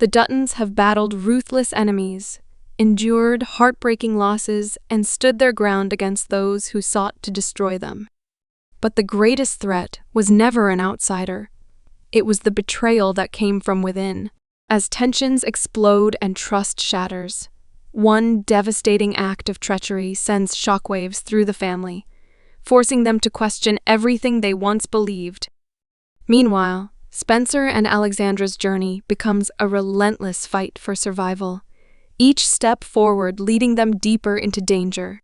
The Duttons have battled ruthless enemies, endured heartbreaking losses, and stood their ground against those who sought to destroy them. But the greatest threat was never an outsider. It was the betrayal that came from within. As tensions explode and trust shatters, one devastating act of treachery sends shockwaves through the family, forcing them to question everything they once believed. Meanwhile, Spencer and Alexandra's journey becomes a relentless fight for survival, each step forward leading them deeper into danger.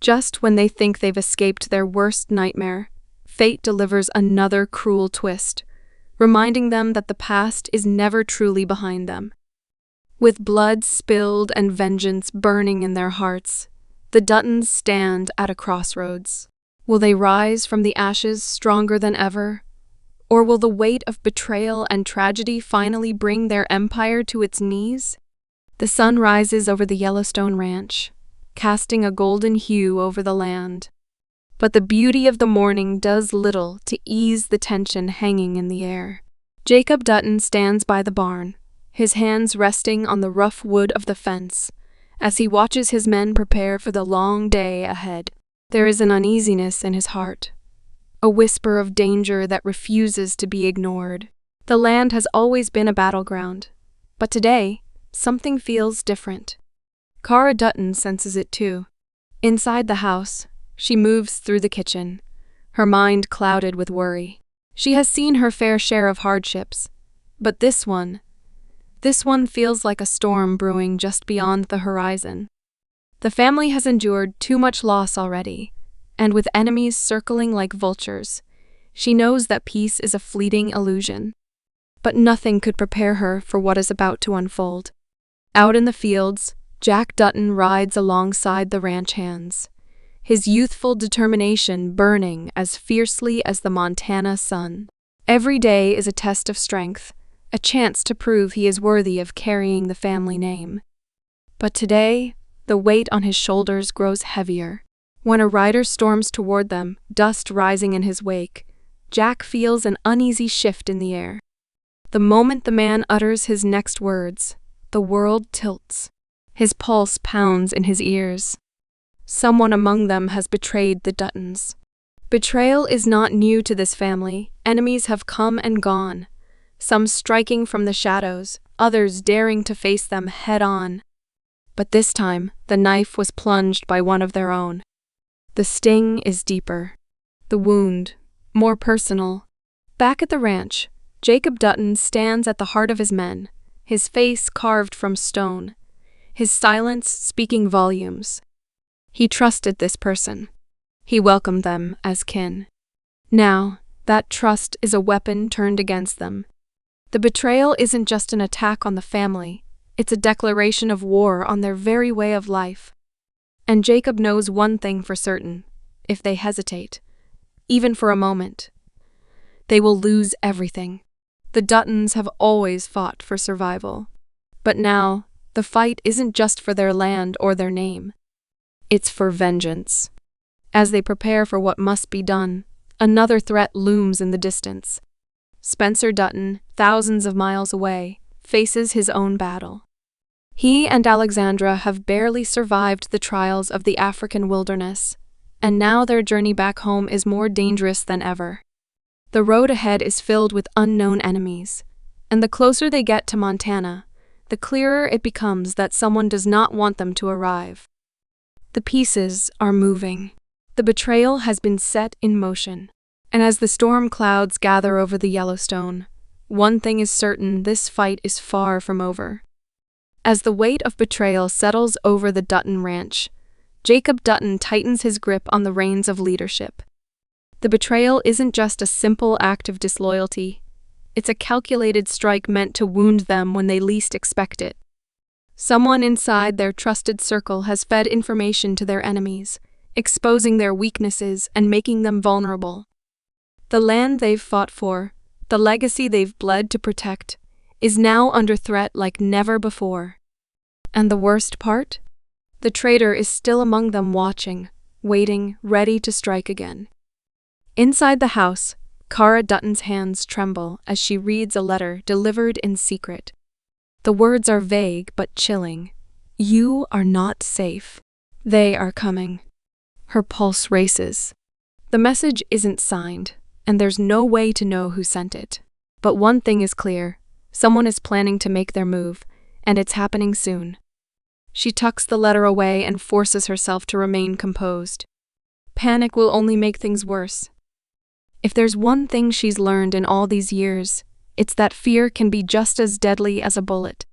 Just when they think they've escaped their worst nightmare, fate delivers another cruel twist, reminding them that the past is never truly behind them. With blood spilled and vengeance burning in their hearts, the Duttons stand at a crossroads. Will they rise from the ashes stronger than ever? Or will the weight of betrayal and tragedy finally bring their empire to its knees? The sun rises over the Yellowstone ranch, casting a golden hue over the land. But the beauty of the morning does little to ease the tension hanging in the air. Jacob Dutton stands by the barn, his hands resting on the rough wood of the fence, as he watches his men prepare for the long day ahead. There is an uneasiness in his heart, a whisper of danger that refuses to be ignored. The land has always been a battleground, but today, something feels different. Cara Dutton senses it too. Inside the house, she moves through the kitchen, her mind clouded with worry. She has seen her fair share of hardships, but this one feels like a storm brewing just beyond the horizon. The family has endured too much loss already, and with enemies circling like vultures, she knows that peace is a fleeting illusion. But nothing could prepare her for what is about to unfold. Out in the fields, Jack Dutton rides alongside the ranch hands, his youthful determination burning as fiercely as the Montana sun. Every day is a test of strength, a chance to prove he is worthy of carrying the family name. But today, the weight on his shoulders grows heavier. When a rider storms toward them, dust rising in his wake, Jack feels an uneasy shift in the air. The moment the man utters his next words, the world tilts. His pulse pounds in his ears. Someone among them has betrayed the Duttons. Betrayal is not new to this family. Enemies have come and gone, some striking from the shadows, others daring to face them head-on. But this time, the knife was plunged by one of their own. The sting is deeper, the wound more personal. Back at the ranch, Jacob Dutton stands at the heart of his men, his face carved from stone, his silence speaking volumes. He trusted this person. He welcomed them as kin. Now, that trust is a weapon turned against them. The betrayal isn't just an attack on the family, it's a declaration of war on their very way of life. And Jacob knows one thing for certain: if they hesitate, even for a moment, they will lose everything. The Duttons have always fought for survival. But now, the fight isn't just for their land or their name. It's for vengeance. As they prepare for what must be done, another threat looms in the distance. Spencer Dutton, thousands of miles away, faces his own battle. He and Alexandra have barely survived the trials of the African wilderness, and now their journey back home is more dangerous than ever. The road ahead is filled with unknown enemies, and the closer they get to Montana, the clearer it becomes that someone does not want them to arrive. The pieces are moving. The betrayal has been set in motion. And as the storm clouds gather over the Yellowstone, one thing is certain: this fight is far from over. As the weight of betrayal settles over the Dutton ranch, Jacob Dutton tightens his grip on the reins of leadership. The betrayal isn't just a simple act of disloyalty. It's a calculated strike meant to wound them when they least expect it. Someone inside their trusted circle has fed information to their enemies, exposing their weaknesses and making them vulnerable. The land they've fought for, the legacy they've bled to protect, is now under threat like never before. And the worst part? The traitor is still among them, watching, waiting, ready to strike again. Inside the house, Cara Dutton's hands tremble as she reads a letter delivered in secret. The words are vague but chilling. You are not safe. They are coming. Her pulse races. The message isn't signed, and there's no way to know who sent it. But one thing is clear. Someone is planning to make their move, and it's happening soon. She tucks the letter away and forces herself to remain composed. Panic will only make things worse. If there's one thing she's learned in all these years, it's that fear can be just as deadly as a bullet.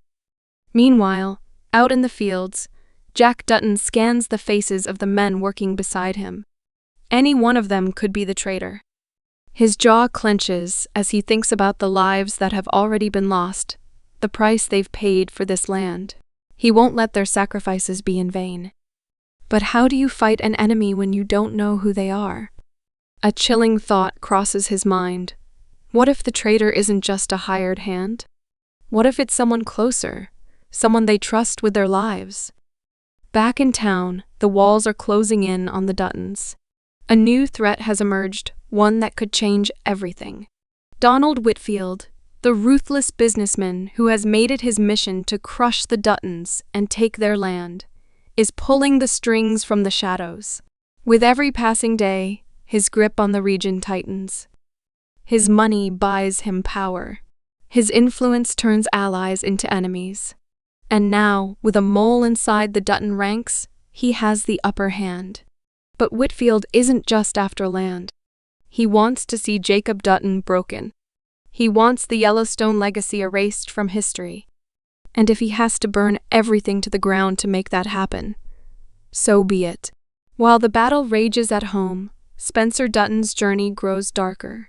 Meanwhile, out in the fields, Jack Dutton scans the faces of the men working beside him. Any one of them could be the traitor. His jaw clenches as he thinks about the lives that have already been lost, the price they've paid for this land. He won't let their sacrifices be in vain. But how do you fight an enemy when you don't know who they are? A chilling thought crosses his mind. What if the traitor isn't just a hired hand? What if it's someone closer, someone they trust with their lives? Back in town, the walls are closing in on the Duttons. A new threat has emerged, one that could change everything. Donald Whitfield, the ruthless businessman who has made it his mission to crush the Duttons and take their land, is pulling the strings from the shadows. With every passing day, his grip on the region tightens. His money buys him power. His influence turns allies into enemies. And now, with a mole inside the Dutton ranks, he has the upper hand. But Whitfield isn't just after land. He wants to see Jacob Dutton broken. He wants the Yellowstone legacy erased from history. And if he has to burn everything to the ground to make that happen, so be it. While the battle rages at home, Spencer Dutton's journey grows darker.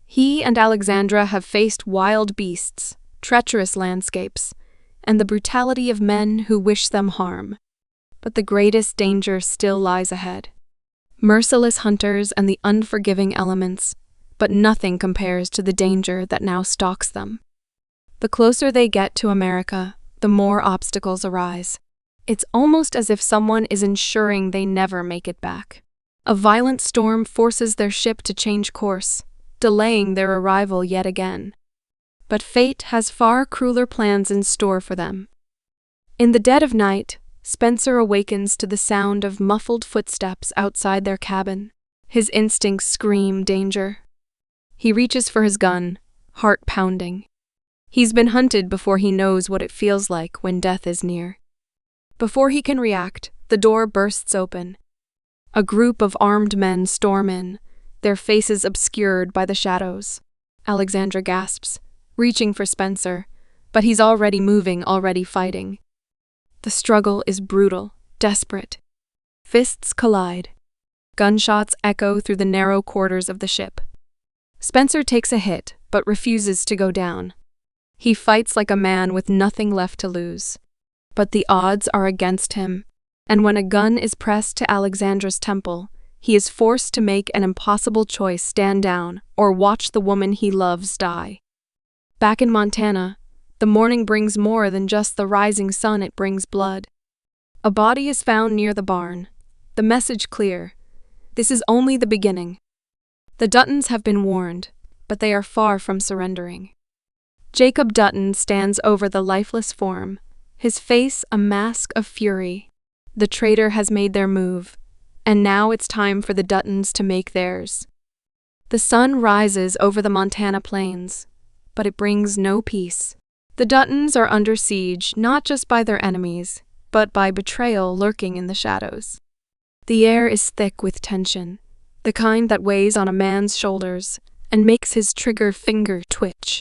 He and Alexandra have faced wild beasts, treacherous landscapes, and the brutality of men who wish them harm. But the greatest danger still lies ahead. Merciless hunters and the unforgiving elements, but nothing compares to the danger that now stalks them. The closer they get to America, the more obstacles arise. It's almost as if someone is ensuring they never make it back. A violent storm forces their ship to change course, delaying their arrival yet again. But fate has far crueler plans in store for them. In the dead of night, Spencer awakens to the sound of muffled footsteps outside their cabin. His instincts scream danger. He reaches for his gun, heart pounding. He's been hunted before he knows what it feels like when death is near. Before he can react, the door bursts open. A group of armed men storm in, their faces obscured by the shadows. Alexandra gasps, reaching for Spencer, but he's already moving, already fighting. The struggle is brutal, desperate. Fists collide. Gunshots echo through the narrow quarters of the ship. Spencer takes a hit, but refuses to go down. He fights like a man with nothing left to lose. But the odds are against him, and when a gun is pressed to Alexandra's temple, he is forced to make an impossible choice: stand down or watch the woman he loves die. Back in Montana, the morning brings more than just the rising sun, it brings blood. A body is found near the barn. The message clear: this is only the beginning. The Duttons have been warned, but they are far from surrendering. Jacob Dutton stands over the lifeless form, his face a mask of fury. The traitor has made their move, and now it's time for the Duttons to make theirs. The sun rises over the Montana plains, but it brings no peace. The Duttons are under siege not just by their enemies, but by betrayal lurking in the shadows. The air is thick with tension, the kind that weighs on a man's shoulders and makes his trigger finger twitch.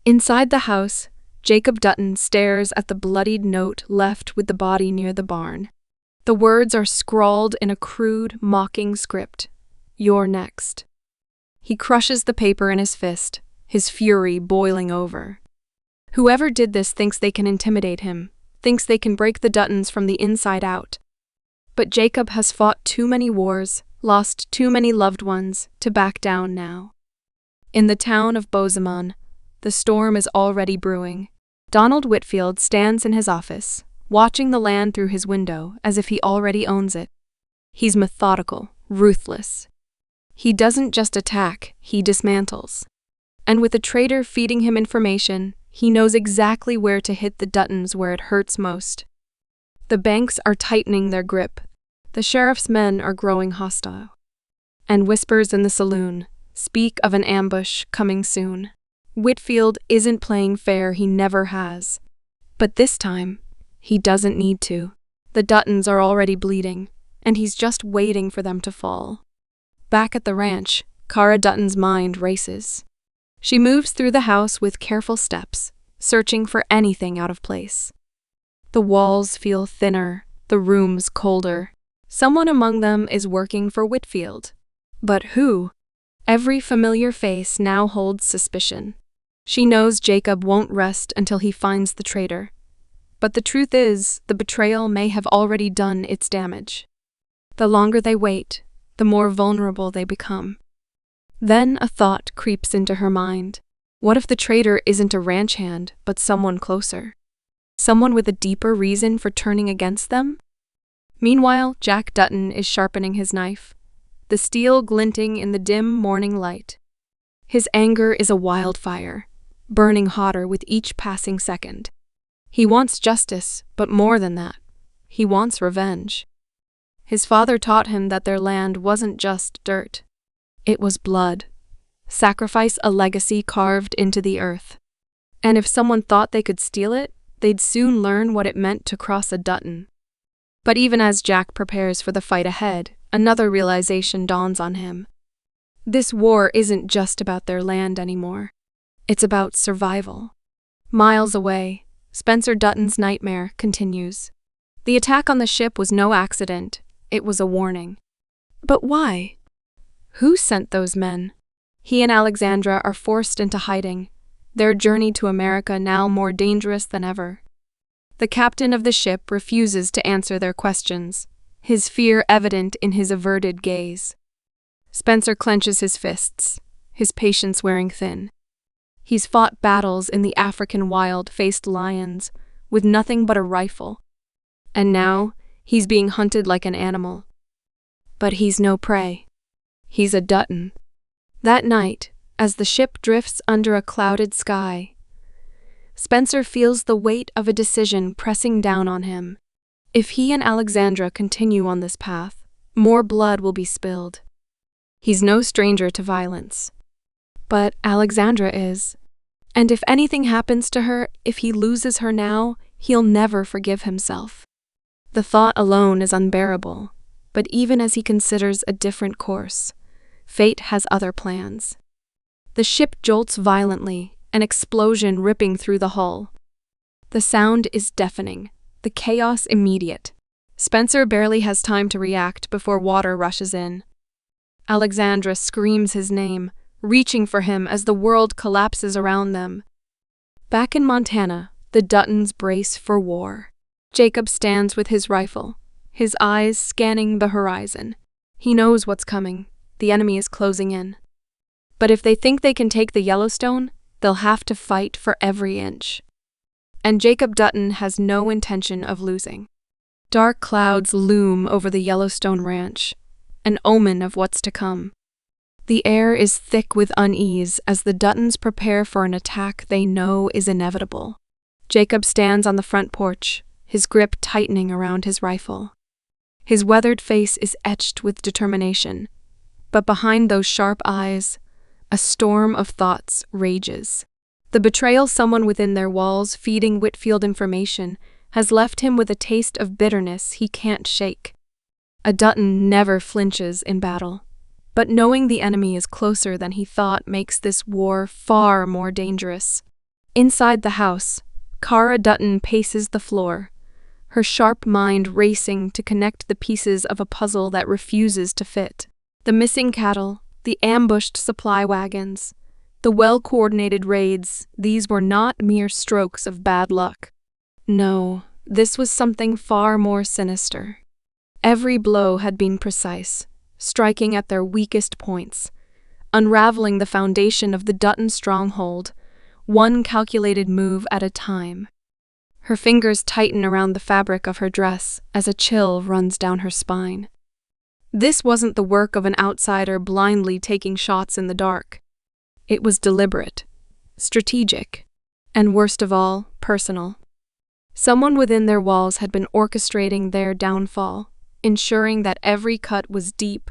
Inside the house, Jacob Dutton stares at the bloodied note left with the body near the barn. The words are scrawled in a crude, mocking script. "You're next." He crushes the paper in his fist, his fury boiling over. Whoever did this thinks they can intimidate him, thinks they can break the Duttons from the inside out. But Jacob has fought too many wars, lost too many loved ones, to back down now. In the town of Bozeman, the storm is already brewing. Donald Whitfield stands in his office, watching the land through his window as if he already owns it. He's methodical, ruthless. He doesn't just attack, he dismantles. And with a traitor feeding him information, He knows exactly where to hit the Duttons where it hurts most. The banks are tightening their grip. The sheriff's men are growing hostile. And whispers in the saloon speak of an ambush coming soon. Whitfield isn't playing fair, he never has. But this time, he doesn't need to. The Duttons are already bleeding, and he's just waiting for them to fall. Back at the ranch, Cara Dutton's mind races. She moves through the house with careful steps, searching for anything out of place. The walls feel thinner, the rooms colder. Someone among them is working for Whitfield. But who? Every familiar face now holds suspicion. She knows Jacob won't rest until he finds the traitor. But the truth is, the betrayal may have already done its damage. The longer they wait, the more vulnerable they become. Then a thought creeps into her mind. What if the traitor isn't a ranch hand, but someone closer? Someone with a deeper reason for turning against them? Meanwhile, Jack Dutton is sharpening his knife, the steel glinting in the dim morning light. His anger is a wildfire, burning hotter with each passing second. He wants justice, but more than that, he wants revenge. His father taught him that their land wasn't just dirt. It was blood. Sacrifice, a legacy carved into the earth. And if someone thought they could steal it, they'd soon learn what it meant to cross a Dutton. But even as Jack prepares for the fight ahead, another realization dawns on him. This war isn't just about their land anymore. It's about survival. Miles away, Spencer Dutton's nightmare continues. The attack on the ship was no accident. It was a warning. But why? Who sent those men? He and Alexandra are forced into hiding, their journey to America now more dangerous than ever. The captain of the ship refuses to answer their questions, his fear evident in his averted gaze. Spencer clenches his fists, his patience wearing thin. He's fought battles in the African wild, faced lions, with nothing but a rifle. And now, he's being hunted like an animal. But he's no prey. He's a Dutton. That night, as the ship drifts under a clouded sky, Spencer feels the weight of a decision pressing down on him. If he and Alexandra continue on this path, more blood will be spilled. He's no stranger to violence. But Alexandra is. And if anything happens to her, if he loses her now, he'll never forgive himself. The thought alone is unbearable, but even as he considers a different course, fate has other plans. The ship jolts violently, an explosion ripping through the hull. The sound is deafening, the chaos immediate. Spencer barely has time to react before water rushes in. Alexandra screams his name, reaching for him as the world collapses around them. Back in Montana, the Duttons brace for war. Jacob stands with his rifle, his eyes scanning the horizon. He knows what's coming. The enemy is closing in. But if they think they can take the Yellowstone, they'll have to fight for every inch. And Jacob Dutton has no intention of losing. Dark clouds loom over the Yellowstone ranch, an omen of what's to come. The air is thick with unease as the Duttons prepare for an attack they know is inevitable. Jacob stands on the front porch, his grip tightening around his rifle. His weathered face is etched with determination, but behind those sharp eyes, a storm of thoughts rages. The betrayal someone within their walls feeding Whitfield information has left him with a taste of bitterness he can't shake. A Dutton never flinches in battle, but knowing the enemy is closer than he thought makes this war far more dangerous. Inside the house, Cara Dutton paces the floor, her sharp mind racing to connect the pieces of a puzzle that refuses to fit. The missing cattle, the ambushed supply wagons, the well-coordinated raids, these were not mere strokes of bad luck. No, this was something far more sinister. Every blow had been precise, striking at their weakest points, unraveling the foundation of the Dutton stronghold, one calculated move at a time. Her fingers tighten around the fabric of her dress as a chill runs down her spine. This wasn't the work of an outsider blindly taking shots in the dark. It was deliberate, strategic. And worst of all, personal. Someone within their walls had been orchestrating their downfall, ensuring that every cut was deep,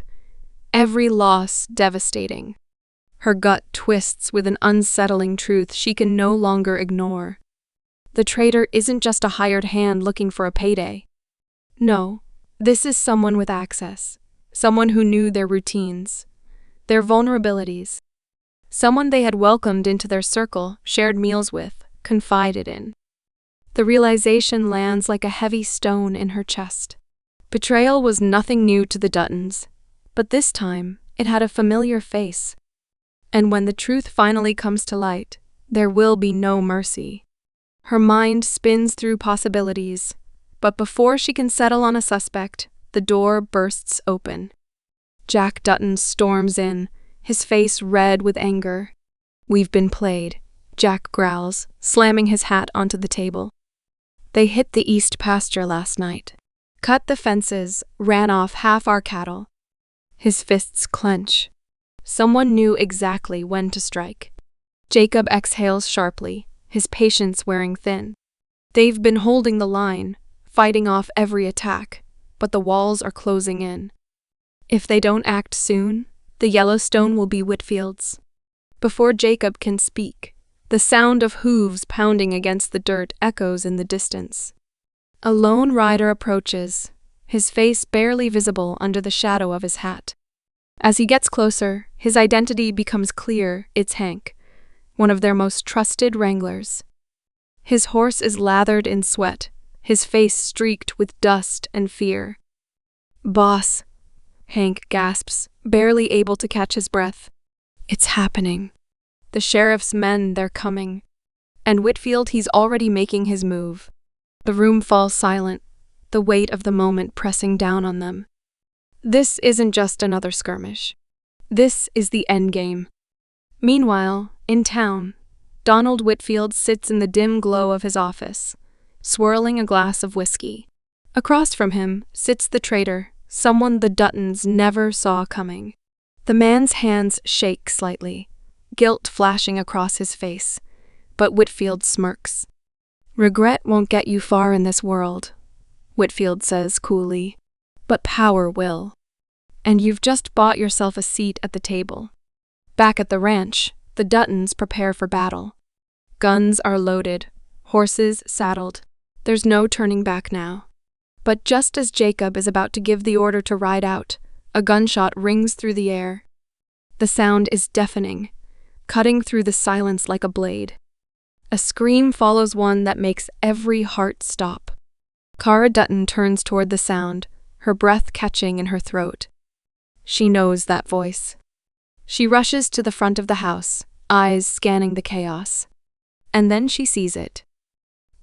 every loss devastating. Her gut twists with an unsettling truth she can no longer ignore. The traitor isn't just a hired hand looking for a payday. No, this is someone with access, someone who knew their routines, their vulnerabilities, someone they had welcomed into their circle, shared meals with, confided in. The realization lands like a heavy stone in her chest. Betrayal was nothing new to the Duttons, but this time it had a familiar face. And when the truth finally comes to light, there will be no mercy. Her mind spins through possibilities, but before she can settle on a suspect, the door bursts open. Jack Dutton storms in, his face red with anger. "We've been played," Jack growls, slamming his hat onto the table. "They hit the east pasture last night. Cut the fences, ran off half our cattle." His fists clench. Someone knew exactly when to strike. Jacob exhales sharply, his patience wearing thin. They've been holding the line, fighting off every attack, but the walls are closing in. If they don't act soon, the Yellowstone will be Whitfield's. Before Jacob can speak, the sound of hooves pounding against the dirt echoes in the distance. A lone rider approaches, his face barely visible under the shadow of his hat. As he gets closer, his identity becomes clear. It's Hank, one of their most trusted wranglers. His horse is lathered in sweat, his face streaked with dust and fear. "Boss," Hank gasps, barely able to catch his breath. "It's happening. The sheriff's men, they're coming." And Whitfield, he's already making his move. The room falls silent, the weight of the moment pressing down on them. This isn't just another skirmish. This is the endgame. Meanwhile, in town, Donald Whitfield sits in the dim glow of his office, swirling a glass of whiskey. Across from him sits the traitor, someone the Duttons never saw coming. The man's hands shake slightly, guilt flashing across his face, but Whitfield smirks. "Regret won't get you far in this world," Whitfield says coolly, "but power will. And you've just bought yourself a seat at the table." Back at the ranch, the Duttons prepare for battle. Guns are loaded, horses saddled. There's no turning back now. But just as Jacob is about to give the order to ride out, a gunshot rings through the air. The sound is deafening, cutting through the silence like a blade. A scream follows one that makes every heart stop. Cara Dutton turns toward the sound, her breath catching in her throat. She knows that voice. She rushes to the front of the house, eyes scanning the chaos. And then she sees it.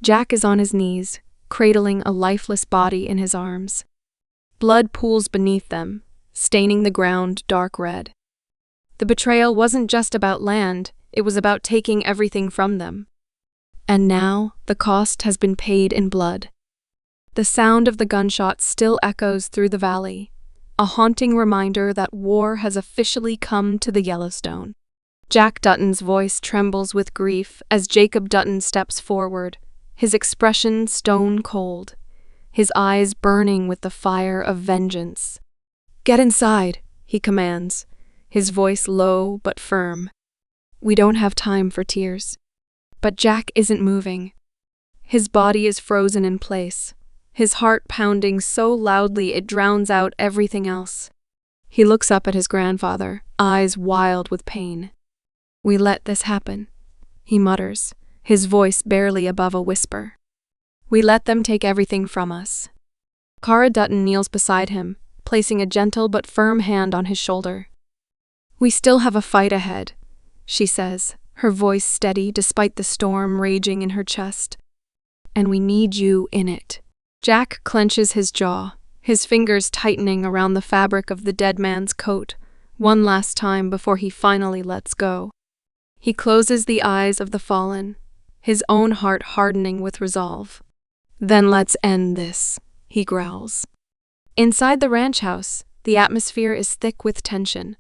Jack is on his knees, cradling a lifeless body in his arms. Blood pools beneath them, staining the ground dark red. The betrayal wasn't just about land, it was about taking everything from them. And now, the cost has been paid in blood. The sound of the gunshot still echoes through the valley, a haunting reminder that war has officially come to the Yellowstone. Jack Dutton's voice trembles with grief as Jacob Dutton steps forward, his expression stone cold, his eyes burning with the fire of vengeance. "Get inside," he commands, his voice low but firm. "We don't have time for tears." But Jack isn't moving. His body is frozen in place, his heart pounding so loudly it drowns out everything else. He looks up at his grandfather, eyes wild with pain. "We let this happen," he mutters, his voice barely above a whisper. "We let them take everything from us." Cara Dutton kneels beside him, placing a gentle but firm hand on his shoulder. "We still have a fight ahead," she says, her voice steady despite the storm raging in her chest. "And we need you in it." Jack clenches his jaw, his fingers tightening around the fabric of the dead man's coat, one last time before he finally lets go. He closes the eyes of the fallen, his own heart hardening with resolve. "Then let's end this," he growls. Inside the ranch house, the atmosphere is thick with tension.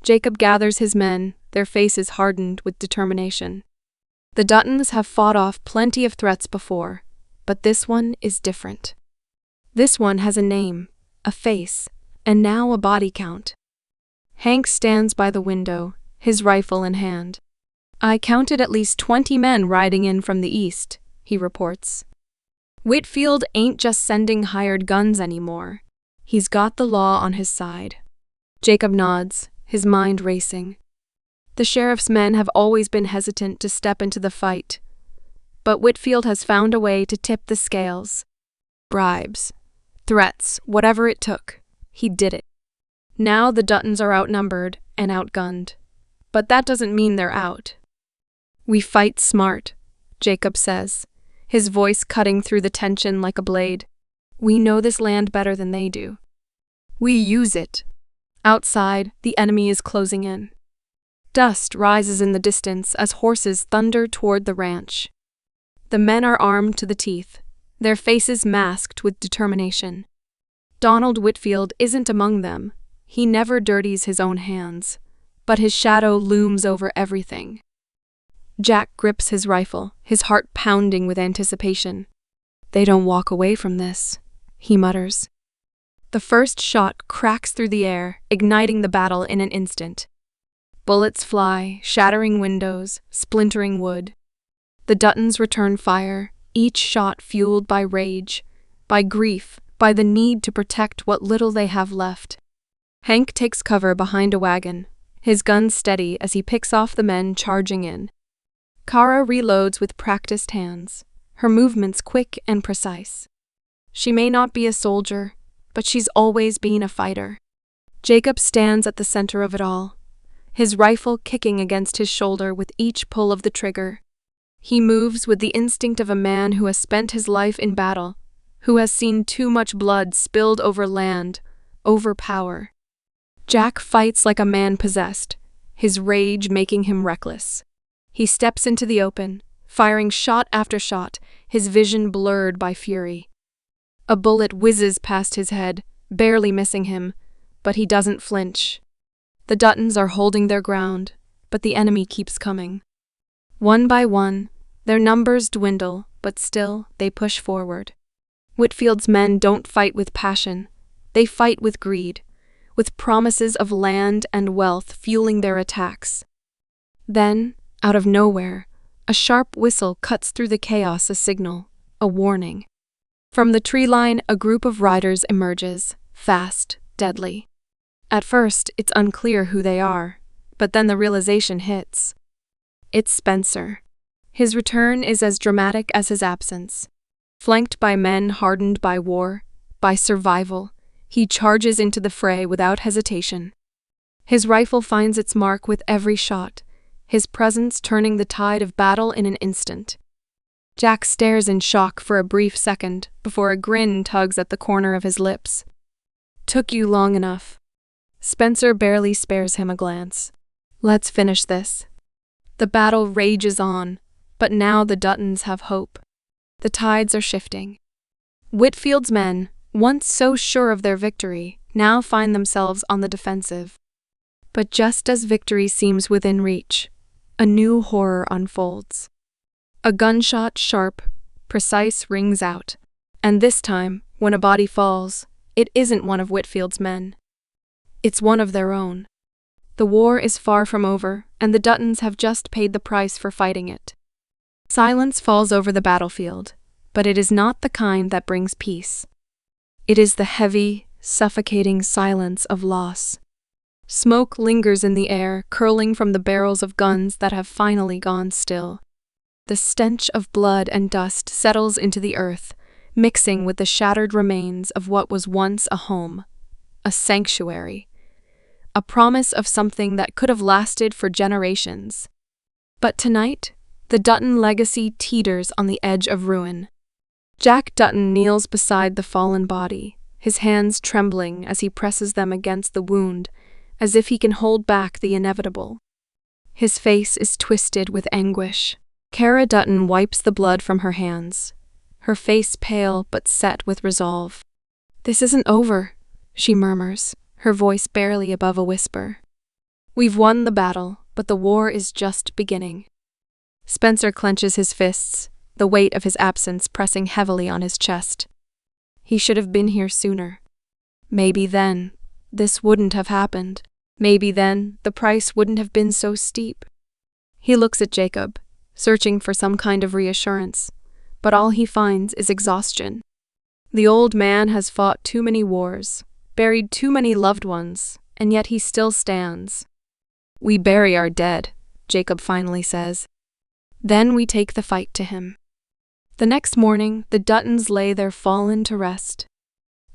Jacob gathers his men, their faces hardened with determination. The Duttons have fought off plenty of threats before, but this one is different. This one has a name, a face, and now a body count. Hank stands by the window, his rifle in hand. "I counted at least 20 men riding in from the east," he reports. Whitfield ain't just sending hired guns anymore. He's got the law on his side. Jacob nods, his mind racing. The sheriff's men have always been hesitant to step into the fight, but Whitfield has found a way to tip the scales. Bribes, threats, whatever it took, he did it. Now the Duttons are outnumbered and outgunned, but that doesn't mean they're out. "We fight smart," Jacob says, his voice cutting through the tension like a blade. "We know this land better than they do. We use it." Outside, the enemy is closing in. Dust rises in the distance as horses thunder toward the ranch. The men are armed to the teeth, their faces masked with determination. Donald Whitfield isn't among them. He never dirties his own hands, but his shadow looms over everything. Jack grips his rifle, his heart pounding with anticipation. "They don't walk away from this," he mutters. The first shot cracks through the air, igniting the battle in an instant. Bullets fly, shattering windows, splintering wood. The Duttons return fire, each shot fueled by rage, by grief, by the need to protect what little they have left. Hank takes cover behind a wagon, his gun steady as he picks off the men charging in. Kara reloads with practiced hands, her movements quick and precise. She may not be a soldier, but she's always been a fighter. Jacob stands at the center of it all, his rifle kicking against his shoulder with each pull of the trigger. He moves with the instinct of a man who has spent his life in battle, who has seen too much blood spilled over land, over power. Jack fights like a man possessed, his rage making him reckless. He steps into the open, firing shot after shot, his vision blurred by fury. A bullet whizzes past his head, barely missing him, but he doesn't flinch. The Duttons are holding their ground, but the enemy keeps coming. One by one, their numbers dwindle, but still they push forward. Whitfield's men don't fight with passion, they fight with greed, with promises of land and wealth fueling their attacks. Then, out of nowhere, a sharp whistle cuts through the chaos, a signal, a warning. From the tree line, a group of riders emerges, fast, deadly. At first, it's unclear who they are, but then the realization hits. It's Spencer. His return is as dramatic as his absence. Flanked by men hardened by war, by survival, he charges into the fray without hesitation. His rifle finds its mark with every shot, his presence turning the tide of battle in an instant. Jack stares in shock for a brief second before a grin tugs at the corner of his lips. "Took you long enough." Spencer barely spares him a glance. "Let's finish this." The battle rages on, but now the Duttons have hope. The tides are shifting. Whitfield's men, once so sure of their victory, now find themselves on the defensive. But just as victory seems within reach, a new horror unfolds. A gunshot, sharp, precise, rings out, and this time, when a body falls, it isn't one of Whitfield's men. It's one of their own. The war is far from over, and the Duttons have just paid the price for fighting it. Silence falls over the battlefield, but it is not the kind that brings peace. It is the heavy, suffocating silence of loss. Smoke lingers in the air, curling from the barrels of guns that have finally gone still. The stench of blood and dust settles into the earth, mixing with the shattered remains of what was once a home, a sanctuary, a promise of something that could have lasted for generations. But tonight, the Dutton legacy teeters on the edge of ruin. Jack Dutton kneels beside the fallen body, his hands trembling as he presses them against the wound, as if he can hold back the inevitable. His face is twisted with anguish. Kara Dutton wipes the blood from her hands, her face pale but set with resolve. "This isn't over," she murmurs, her voice barely above a whisper. "We've won the battle, but the war is just beginning." Spencer clenches his fists, the weight of his absence pressing heavily on his chest. He should have been here sooner. Maybe then, this wouldn't have happened. Maybe then, the price wouldn't have been so steep. He looks at Jacob, searching for some kind of reassurance, but all he finds is exhaustion. The old man has fought too many wars, buried too many loved ones, and yet he still stands. "We bury our dead," Jacob finally says. "Then we take the fight to him." The next morning, the Duttons lay their fallen to rest.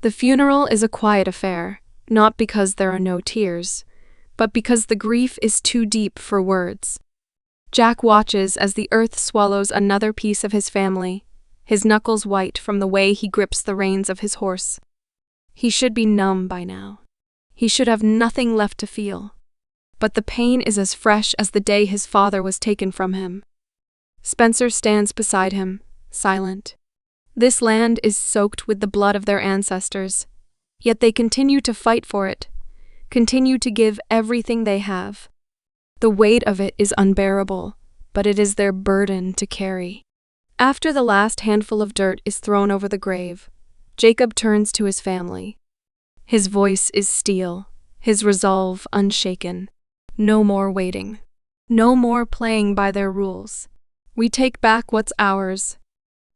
The funeral is a quiet affair, not because there are no tears, but because the grief is too deep for words. Jack watches as the earth swallows another piece of his family, his knuckles white from the way he grips the reins of his horse. He should be numb by now. He should have nothing left to feel. But the pain is as fresh as the day his father was taken from him. Spencer stands beside him, silent. This land is soaked with the blood of their ancestors, yet they continue to fight for it, continue to give everything they have. The weight of it is unbearable, but it is their burden to carry. After the last handful of dirt is thrown over the grave, Jacob turns to his family. His voice is steel, his resolve unshaken. No more waiting. No more playing by their rules. We take back what's ours.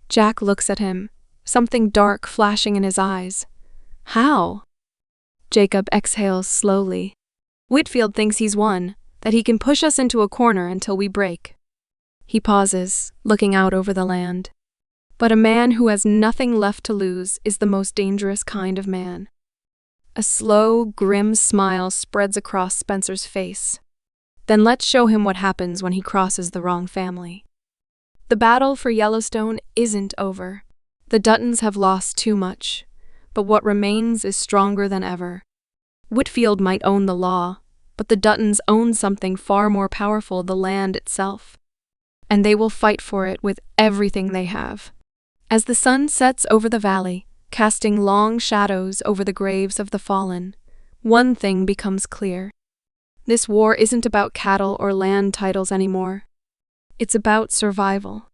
Jack looks at him, something dark flashing in his eyes. How? Jacob exhales slowly. Whitfield thinks he's won, that he can push us into a corner until we break. He pauses, looking out over the land. But a man who has nothing left to lose is the most dangerous kind of man. A slow, grim smile spreads across Spencer's face. Then let's show him what happens when he crosses the wrong family. The battle for Yellowstone isn't over. The Duttons have lost too much, but what remains is stronger than ever. Whitfield might own the law, but the Duttons own something far more powerful, the land itself. And they will fight for it with everything they have. As the sun sets over the valley, casting long shadows over the graves of the fallen, one thing becomes clear. This war isn't about cattle or land titles anymore. It's about survival.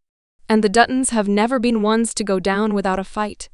And the Duttons have never been ones to go down without a fight.